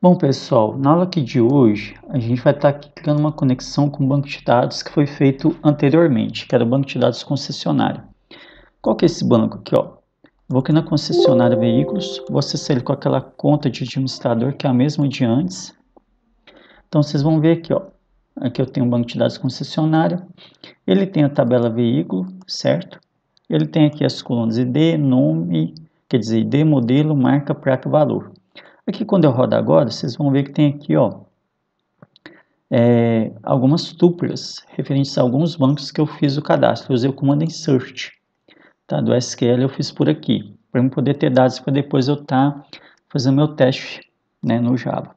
Bom, pessoal, na aula aqui de hoje, a gente vai estar aqui criando uma conexão com o banco de dados que foi feito anteriormente, que era o banco de dados concessionário. Qual que é esse banco aqui, ó? Vou aqui na concessionária veículos, vou acessar ele com aquela conta de administrador, que é a mesma de antes. Então, vocês vão ver aqui, ó. Aqui eu tenho o banco de dados concessionário, ele tem a tabela veículo, certo? Ele tem aqui as colunas ID, nome, quer dizer, ID, modelo, marca, placa, valor. Aqui quando eu rodo agora, vocês vão ver que tem aqui, ó, algumas tuplas referentes a alguns bancos que eu fiz o cadastro. Eu usei o comando insert, tá? Do SQL eu fiz por aqui, para eu poder ter dados para depois eu estar fazendo meu teste, né, no Java.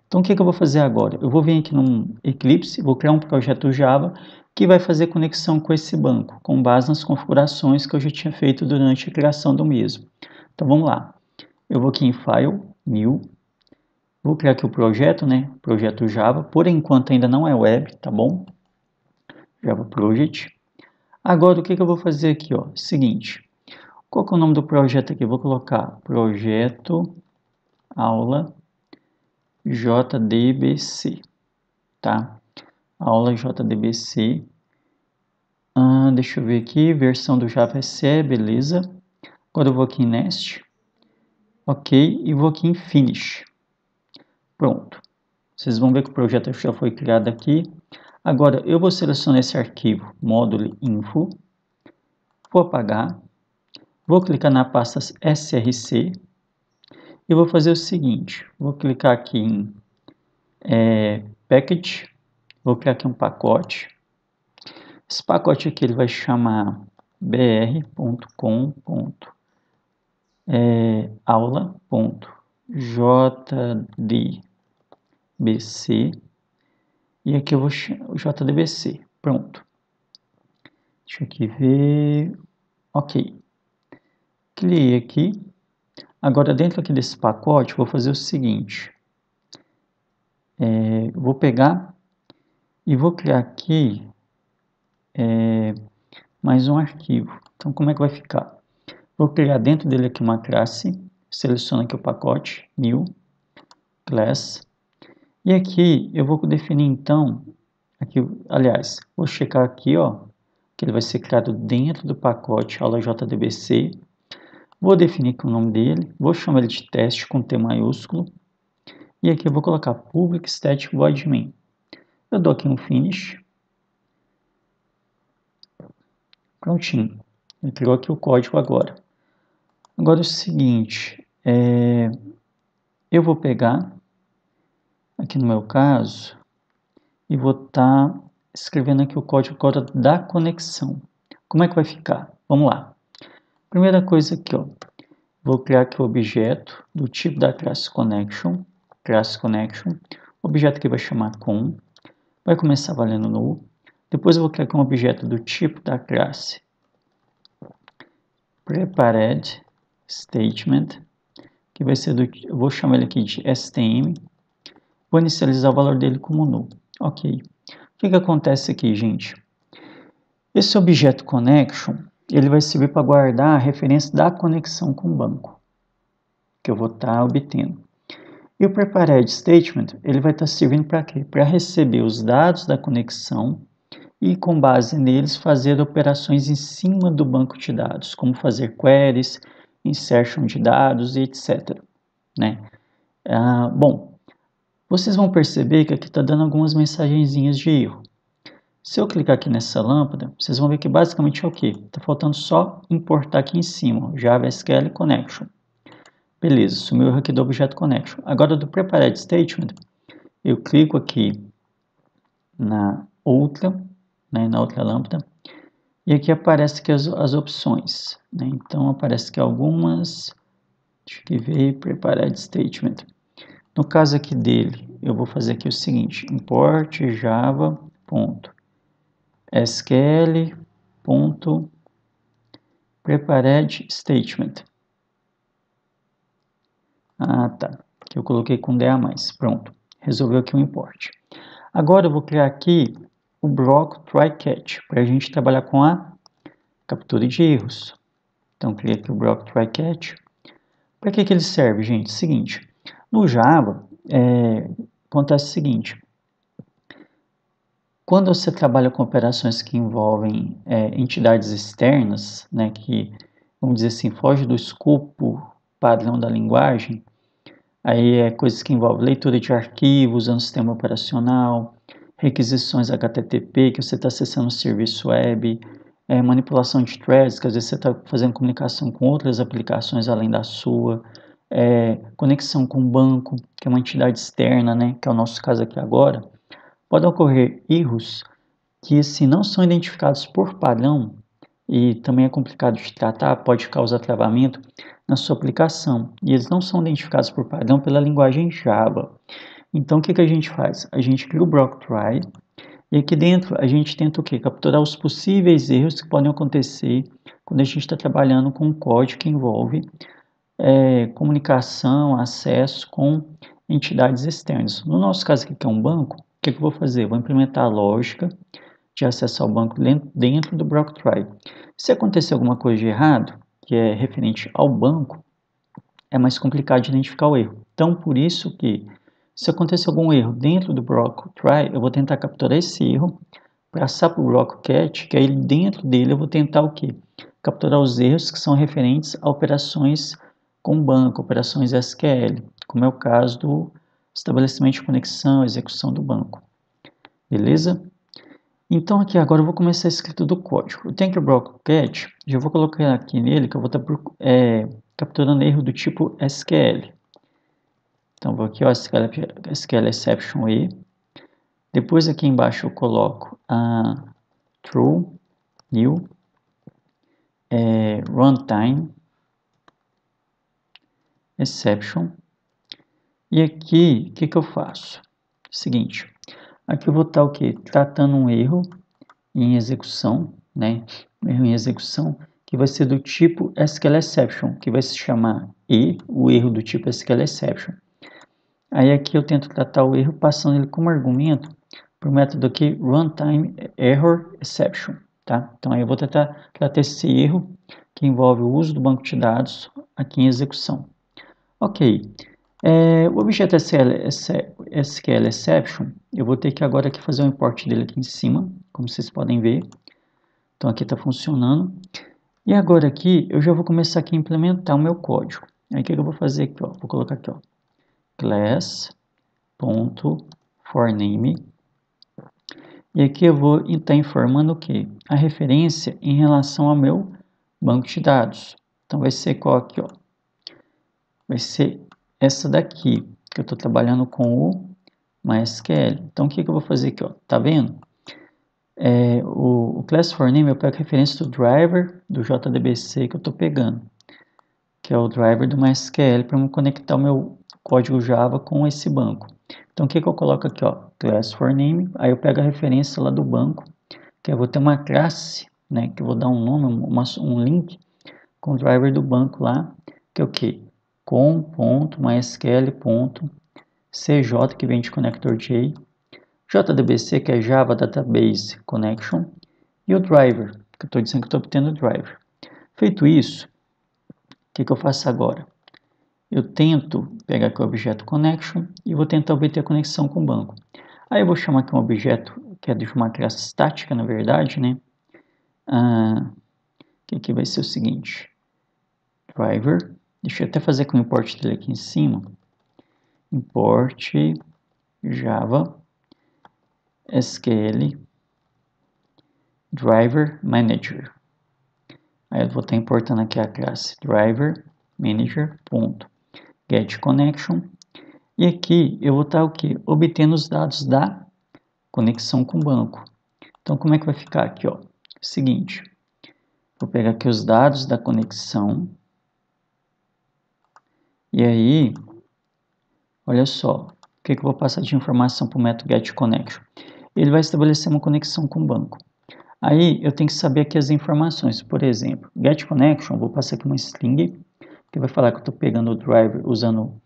Então o que eu vou fazer agora? Eu vou vir aqui no Eclipse, vou criar um projeto Java que vai fazer conexão com esse banco, com base nas configurações que eu já tinha feito durante a criação do mesmo. Então vamos lá. Eu vou aqui em File, New. Vou criar aqui o projeto, né? Projeto Java. Por enquanto ainda não é web, tá bom? Java Project. Agora o que eu vou fazer aqui, ó? Seguinte. Qual que é o nome do projeto aqui? Eu vou colocar Projeto Aula JDBC, tá? Aula JDBC. Deixa eu ver aqui. Versão do Java SE, beleza. Agora eu vou aqui em Nest. Ok. E vou aqui em Finish. Pronto. Vocês vão ver que o projeto já foi criado aqui. Agora, eu vou selecionar esse arquivo, módulo info, vou apagar, vou clicar na pasta src e vou fazer o seguinte, vou clicar aqui em package, vou criar aqui um pacote. Esse pacote aqui ele vai chamar br.com.aula.jdbc e aqui eu vou chamar o JDBC, pronto. Deixa eu aqui ver, ok. Criei aqui. Agora dentro aqui desse pacote vou fazer o seguinte. Vou pegar e vou criar aqui mais um arquivo. Então como é que vai ficar? Vou criar dentro dele aqui uma classe. Seleciono aqui o pacote, New, Class. E aqui eu vou definir então, aqui, aliás, vou checar aqui, ó, que ele vai ser criado dentro do pacote aula JDBC. Vou definir aqui o nome dele, vou chamar ele de teste com T maiúsculo. E aqui eu vou colocar public static void main. Eu dou aqui um finish. Prontinho. Ele criou aqui o código agora. Agora é o seguinte, eu vou pegar, aqui no meu caso, e vou estar escrevendo aqui o código agora da conexão. Como é que vai ficar? Vamos lá. Primeira coisa aqui, ó, vou criar aqui o objeto do tipo da classe connection. O objeto que vai chamar com, vai começar valendo null. Depois eu vou criar aqui um objeto do tipo da classe prepared statement, que vai ser eu vou chamar ele aqui de stm. Vou inicializar o valor dele como null. Ok. O que acontece aqui, gente? Esse objeto connection, ele vai servir para guardar a referência da conexão com o banco, que eu vou estar obtendo. E o prepared statement, ele vai estar servindo para quê? Para receber os dados da conexão e, com base neles, fazer operações em cima do banco de dados, como fazer queries, insertion de dados e etc. Né? Bom, vocês vão perceber que aqui está dando algumas mensagenzinhas de erro. Se eu clicar aqui nessa lâmpada, vocês vão ver que basicamente é o quê? Está faltando só importar aqui em cima, Java SQL Connection. Beleza, sumiu o erro aqui do objeto connection. Agora do prepared statement, eu clico aqui na outra, né, na outra lâmpada, e aqui aparece aqui as opções. Né? Então aparece aqui algumas, deixa eu ver, prepared statement. No caso aqui dele, eu vou fazer aqui o seguinte, import java.sql.prepared statement. Tá, que eu coloquei com DA+, pronto, resolveu aqui o import. Agora eu vou criar aqui o bloco try-catch, para a gente trabalhar com a captura de erros. Então, criei aqui o bloco try-catch. Para que ele serve, gente? Seguinte, no Java, acontece o seguinte: quando você trabalha com operações que envolvem entidades externas, né, que, vamos dizer assim, foge do escopo padrão da linguagem, aí coisas que envolvem leitura de arquivos usando o sistema operacional, requisições HTTP, que você está acessando o serviço web, manipulação de threads, que às vezes você está fazendo comunicação com outras aplicações além da sua, conexão com o banco, que é uma entidade externa, né, que é o nosso caso aqui agora. Podem ocorrer erros que, assim, não são identificados por padrão e também é complicado de tratar, pode causar travamento na sua aplicação. E eles não são identificados por padrão pela linguagem Java. Então, o que a gente faz? A gente cria o block try e aqui dentro a gente tenta o quê? Capturar os possíveis erros que podem acontecer quando a gente está trabalhando com um código que envolve comunicação, acesso com entidades externas. No nosso caso aqui, que é um banco, o que eu vou fazer? Eu vou implementar a lógica de acesso ao banco dentro do block try. Se acontecer alguma coisa de errado, que é referente ao banco, é mais complicado de identificar o erro. Então, por isso que, se acontecer algum erro dentro do block try, eu vou tentar capturar esse erro, passar para o block catch, que aí dentro dele eu vou tentar o quê? Capturar os erros que são referentes a operações com banco, operações SQL, como é o caso do estabelecimento de conexão, execução do banco. Beleza? Então aqui agora eu vou começar a escrita do código. Eu tenho aqui o block catch, já vou colocar aqui nele que eu vou estar capturando erro do tipo SQL. Então vou aqui, ó, SQL exception e. Depois aqui embaixo eu coloco a true, new, runtime, exception. E aqui, o que eu faço? Seguinte, aqui eu vou estar o quê? Tratando um erro em execução, né? Erro em execução, que vai ser do tipo SQL exception, que vai se chamar o erro do tipo SQL exception. Aí aqui eu tento tratar o erro passando ele como argumento para o método aqui runtime error exception, tá? Então aí eu vou tratar esse erro que envolve o uso do banco de dados aqui em execução. Ok. O objeto SQL exception, eu vou ter que agora aqui fazer um import dele aqui em cima, como vocês podem ver. Então aqui está funcionando. E agora aqui eu já vou começar aqui a implementar o meu código. Aí o que eu vou fazer aqui, ó? Vou colocar aqui, ó, class.forName. E aqui eu vou estar informando o quê? A referência em relação ao meu banco de dados. Então vai ser qual aqui, ó? Vai ser essa daqui, que eu estou trabalhando com o MySQL. Então o que eu vou fazer aqui, ó? Tá vendo? O class for name eu pego a referência do driver do JDBC que eu estou pegando, que é o driver do MySQL para eu conectar o meu código Java com esse banco. Então o que eu coloco aqui, ó? Class for name, aí eu pego a referência lá do banco, que eu vou ter uma classe, né, que eu vou dar um nome, um link com o driver do banco lá, que é o que? com.mysql.cj, que vem de connector J, JDBC, que é Java Database Connection, e o driver, que eu estou dizendo que estou obtendo o driver. Feito isso, o que eu faço agora? Eu tento pegar aqui o objeto connection e vou tentar obter a conexão com o banco. Aí eu vou chamar aqui um objeto que é de uma classe estática, na verdade, né? Que aqui vai ser o seguinte, driver, deixa eu até fazer com o import dele aqui em cima, import Java SQL Driver Manager. Aí eu vou estar importando aqui a classe Driver Manager.getConnection. E aqui eu vou estar o quê? Obtendo os dados da conexão com o banco. Então como é que vai ficar aqui, ó? Seguinte, vou pegar aqui os dados da conexão. E aí, olha só, o que eu vou passar de informação para o método getConnection? Ele vai estabelecer uma conexão com o banco. Aí eu tenho que saber aqui as informações. Por exemplo, getConnection, vou passar aqui uma string, que vai falar que eu estou pegando o driver, usando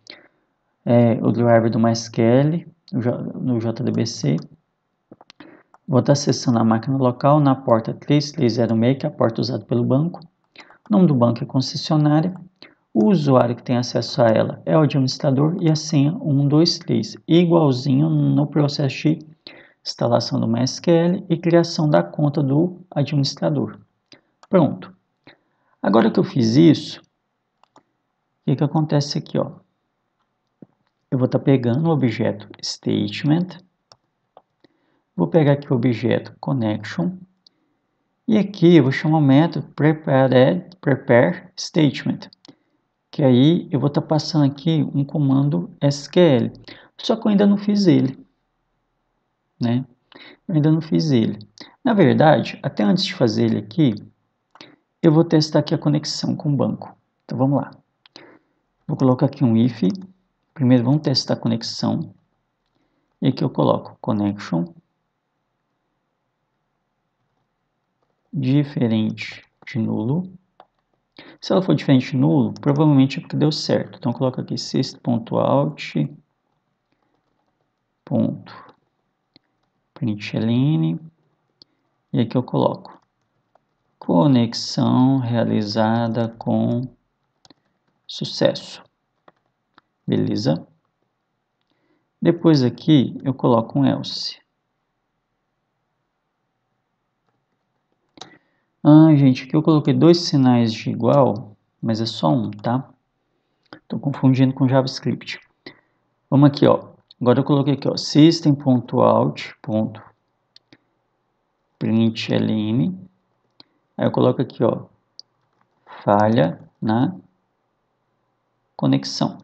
o driver do MySQL no JDBC. Vou estar acessando a máquina local na porta 3306, que é a porta usada pelo banco. O nome do banco é concessionária. O usuário que tem acesso a ela é o administrador e a senha 123, igualzinho no processo de instalação do MySQL e criação da conta do administrador. Pronto. Agora que eu fiz isso, o que acontece aqui? Ó? Eu vou estar pegando o objeto statement, vou pegar aqui o objeto connection, e aqui eu vou chamar o método prepare statement, que aí eu vou estar passando aqui um comando SQL, só que eu ainda não fiz ele, né? Eu ainda não fiz ele. Na verdade, até antes de fazer ele aqui, eu vou testar aqui a conexão com o banco. Então vamos lá. Vou colocar aqui um if. Primeiro vamos testar a conexão. E aqui eu coloco connection diferente de nulo. Se ela for diferente de nulo, provavelmente é porque deu certo. Então eu coloco aqui system.out.println e aqui eu coloco conexão realizada com sucesso. Beleza? Depois aqui eu coloco um else. Gente, aqui eu coloquei dois sinais de igual, mas é só um, tá? Estou confundindo com JavaScript. Vamos aqui, ó. Agora eu coloquei aqui, ó, system.out.println. Aí eu coloco aqui, ó, falha na conexão.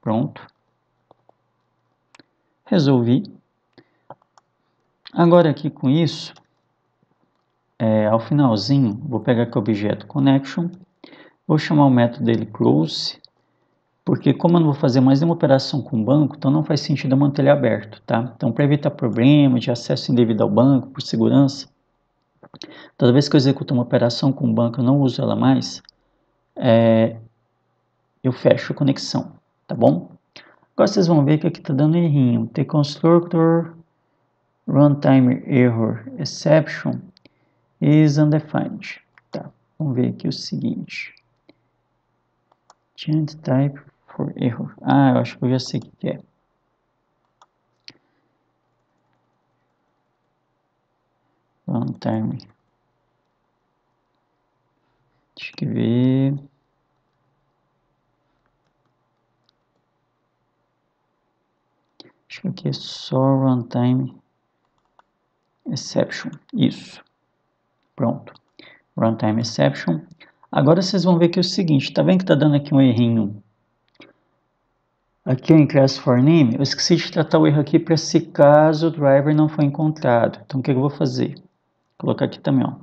Pronto. Resolvi. Agora aqui com isso, ao finalzinho, vou pegar aqui o objeto connection, vou chamar o método dele close, porque como eu não vou fazer mais nenhuma operação com o banco, então não faz sentido eu manter ele aberto, tá? Então, para evitar problemas de acesso indevido ao banco, por segurança, toda vez que eu executo uma operação com o banco, eu não uso ela mais, eu fecho a conexão, tá bom? Agora vocês vão ver que aqui está dando errinho. The constructor runtime error exception is undefined. Tá, vamos ver aqui o seguinte. Change type for error. Eu acho que eu já sei o que é. Runtime. Deixa eu ver. Acho que aqui é só runtime exception. Isso. Pronto. Runtime exception. Agora vocês vão ver que é o seguinte. Tá vendo que tá dando aqui um errinho? Aqui em class for name, eu esqueci de tratar o erro aqui para se caso o driver não foi encontrado. Então o que eu vou fazer? Vou colocar aqui também, ó.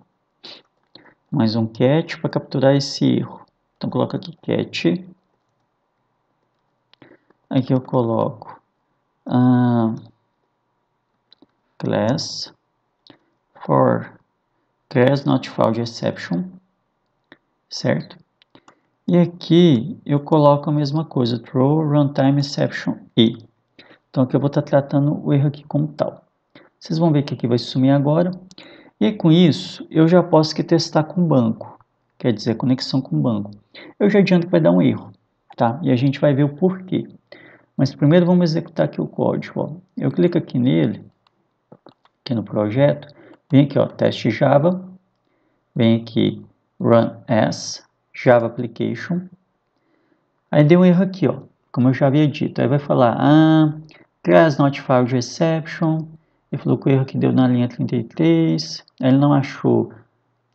Mais um cat para capturar esse erro. Então coloco aqui cat. Aqui eu coloco class for class not found exception, certo? E aqui eu coloco a mesma coisa, throw runtime exception e. Então aqui eu vou estar tratando o erro aqui como tal. Vocês vão ver que aqui vai sumir agora. E com isso eu já posso aqui testar com o banco, quer dizer, conexão com o banco. Eu já adianto que vai dar um erro, tá? E a gente vai ver o porquê. Mas primeiro vamos executar aqui o código, ó. Eu clico aqui nele, aqui no projeto, vem aqui, ó, teste Java, vem aqui run as Java application. Aí deu um erro aqui, ó, como eu já havia dito. Aí vai falar, class not found exception. Ele falou que o erro que deu na linha 33. Aí ele não achou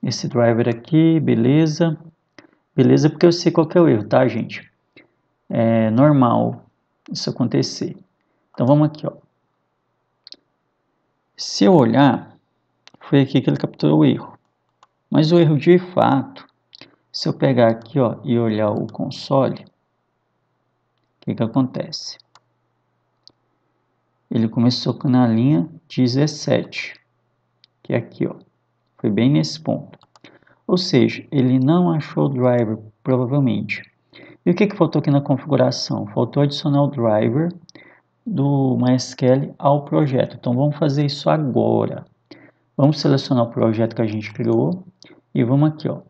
esse driver aqui, beleza. Beleza, porque eu sei qual que é o erro, tá, gente? É normal isso acontecer. Então vamos aqui, ó. Se eu olhar, foi aqui que ele capturou o erro. Mas o erro de fato, se eu pegar aqui, ó, e olhar o console, o que acontece? Ele começou na linha 17, que é aqui, ó. Foi bem nesse ponto. Ou seja, ele não achou o driver, provavelmente. E o que faltou aqui na configuração? Faltou adicionar o driver do MySQL ao projeto. Então vamos fazer isso agora. Vamos selecionar o projeto que a gente criou e vamos aqui, ó.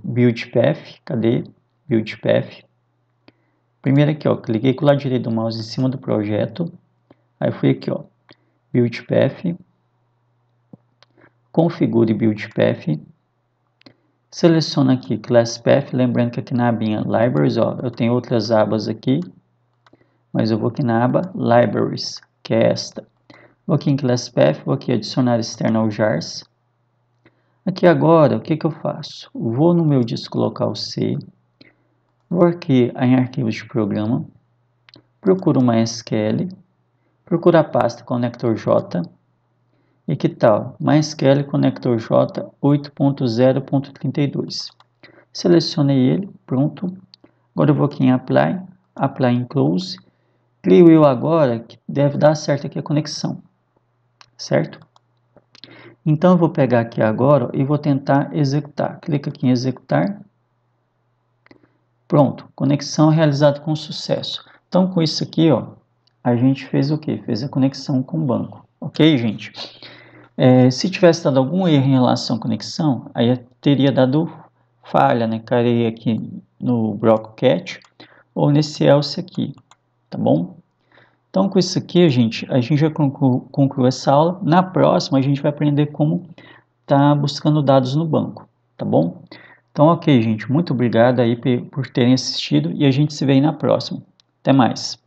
Build Path, cadê? Build Path. Primeiro aqui, ó, cliquei com o lado direito do mouse em cima do projeto, aí fui aqui, ó, Build Path, configure Build Path, seleciono aqui Class Path, lembrando que aqui na abinha Libraries, ó, eu tenho outras abas aqui, mas eu vou aqui na aba Libraries, que é esta. Vou aqui em Class Path, vou aqui adicionar External Jars. Aqui agora, o que eu faço? Vou no meu disco local C, vou aqui em arquivos de programa, procuro uma SQL, procuro a pasta Connector J, e que tal? MySQL Connector J 8.0.32. Selecionei ele, pronto. Agora eu vou aqui em Apply, Apply em Close. Creio eu agora que deve dar certo aqui a conexão, certo? Então eu vou pegar aqui agora e vou tentar executar. Clica aqui em executar. Pronto, conexão realizada com sucesso. Então com isso aqui, ó, a gente fez o quê? Fez a conexão com o banco. Ok, gente? Se tivesse dado algum erro em relação à conexão, aí teria dado falha, né? Cairia aqui no Broadcast ou nesse else aqui, tá bom? Então com isso aqui, gente, a gente já concluiu essa aula. Na próxima a gente vai aprender como tá buscando dados no banco, tá bom? Então ok, gente, muito obrigado aí por terem assistido e a gente se vê aí na próxima. Até mais!